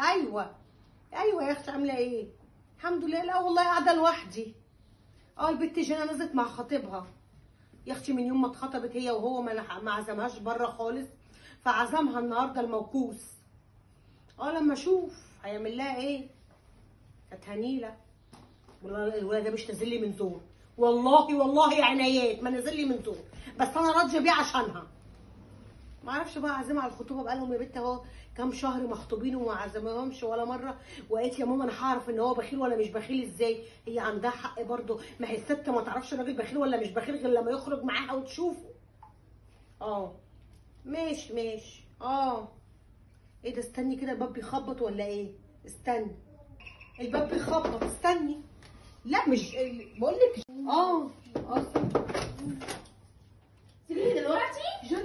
ايوه ايوه يا اختي، عامله ايه؟ الحمد لله. لا والله قاعده لوحدي. البت جنى نزلت مع خطيبها يا اختي من يوم ما اتخطبت هي وهو، ما عزمهاش بره خالص، فعزمها النهارده الموكوس. لما اشوف هيعمل لها ايه. كانت هنيله. الولد ده مش نازل لي من زور، والله يا عنايات ما نازل لي من زور، بس انا راضيه بيه عشانها. ما اعرفش بقى عازمها على الخطوبه بقالهم يا بنت اهو كام شهر مخطوبين وما عزمهمش ولا مره، وقالت يا ماما انا هعرف ان هو بخيل ولا مش بخيل ازاي؟ هي عندها حق برضه، ما هي الست ما تعرفش الراجل بخيل ولا مش بخيل غير لما يخرج معاها وتشوفه. ماشي. ايه ده؟ استني كده، الباب بيخبط ولا ايه؟ استني، الباب بيخبط، استني. لا مش بقول لك. سيبيني دلوقتي. جنى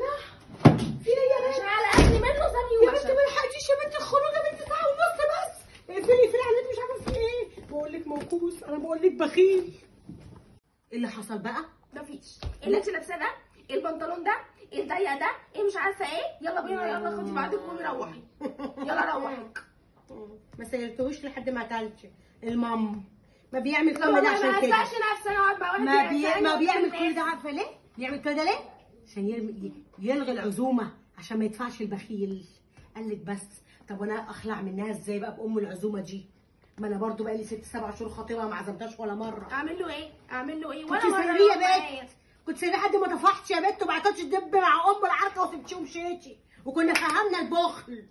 في ايه يا بنت؟ عشان على اكل منه ثاني يا بنت ما لحقتيش يا بنت، الخروجه يا بنت ساعه ونص بس. اقفلي على النت، مش عارفه في ايه. بقول لك موكوس، انا بقول لك بخيل. ايه اللي حصل بقى؟ مفيش. اللي انت لابساه ده، البنطلون ده، الضيق ده، ايه مش عارفه ايه. يلا بينا، يلا خدي بعضك وقومي روحي. يلا روحي. ما سيرتوش لحد ما اكلتش. المام ما بيعمل كل ده ما عشان كده. هزقش نفسي انا اقعد مع واحد ما بيعمل كل ده، عارفه ليه؟ بيعمل كل ده ليه؟ عشان يلغي العزومه، عشان ما يدفعش البخيل. قال لك بس طب وانا اخلع منها ازاي بقى بام العزومه دي؟ ما انا برضو بقى لي 6 7 شهور خطيبها ما عزمتهاش ولا مره. اعمل له ايه؟ كنت سايبيه يا بنت، كنت سايبيه لحد ما طفحتش يا بنت، وما كنتش تدب مع ام العركه وسبتيه ومشيتي، وكنا فهمنا البخل.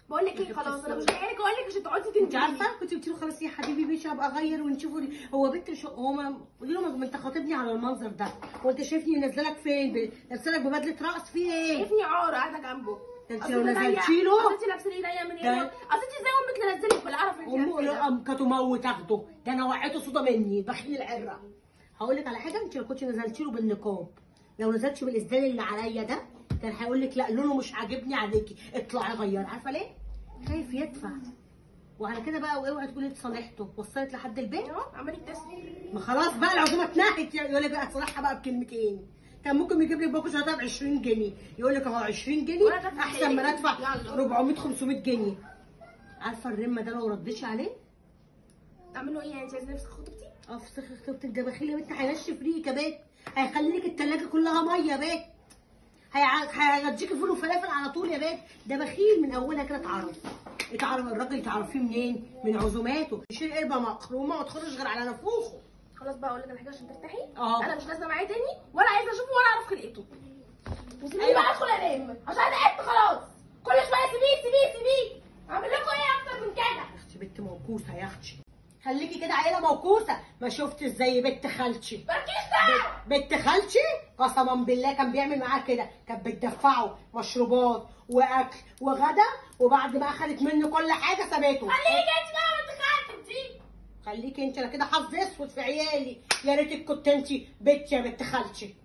بقول لك ايه، خلاص انا مش جايه لك اقول لك عشان تقعدي تنتبهي. انت عارفه كنت قلت له خلاص يا حبيبي ماشي هبقى اغير ونشوفه. هو بنت هو ما قولي له ما انت خاطبني على المنظر ده، وانت شايفني نازلك فين؟ نازلك ببدله رقص في ايه؟ شايفني عار قاعده جنبه. انت لو نزلتي له اصل انت لابسه لي ضيق من ايه؟ اصل انت ازاي امك تنزلك بالقرف اللي امه كانت تموت اخده، ده انا وقعته صودا مني بخيل العره. هقول لك على حاجه، انت لو كنت نزلتي له بالنقاب، لو نزلتي بالاسدال اللي عليا ده، كان هيقول لك لا لونه مش عاجبني عليكي، اطلعي غيري. عارفه ليه؟ خايف يدفع. وعلى كده بقى اوعي تقولي اتصالحته، وصلت لحد البيت عمال يبتسم. ما خلاص بقى العزومه اتنهت، يقول لك بقى اتصالحها بقى بكلمتين. كان ممكن يجيب لك باكو شهاده ب 20 جنيه، يقول لك اهو 20 جنيه احسن ما ندفع 400 500 جنيه. عارفه الرمه ده لو رديتي عليه اعمل له ايه؟ يعني انت عايزه نفسك خطيبتي؟ افسخ خطيبتك، ده بخيل يا بنت، هينشف ريقك يا بنت، هيخلي لك التلاجه كلها ميه يا بنت، هيغديكي فول وفلافل على طول يا بنت. ده بخيل من اولها كده. اتعرف الراجل، تعرفيه منين؟ من عزوماته. يشيل قربه مخرومه ما تخرجش غير على نافوخه. خلاص بقى اقول لك على حاجه عشان ترتاحي. انا مش نازله معاه تاني، ولا عايزه اشوفه ولا اعرف خلقته. وسيبيني بقى ادخل انام عشان تعبت خلاص. كل شويه سيبيه. اعمل لكم ايه اكتر من كده؟ يا اختي بنت موكوسه يا اختي، خليكي كده عيله موكوسه. ما شفتش زي بنت خالتي؟ بنت خالتي قسما بالله كان بيعمل معاها كده، كانت بتدفعه مشروبات واكل وغدا، وبعد ما اخذت منه كل حاجه سابته. خليكي انت بقى بنت خالتي. خليكي انت، انا كده حظ اسود في عيالي. يا ريتك كنت انت بنت يا بنت خالتي.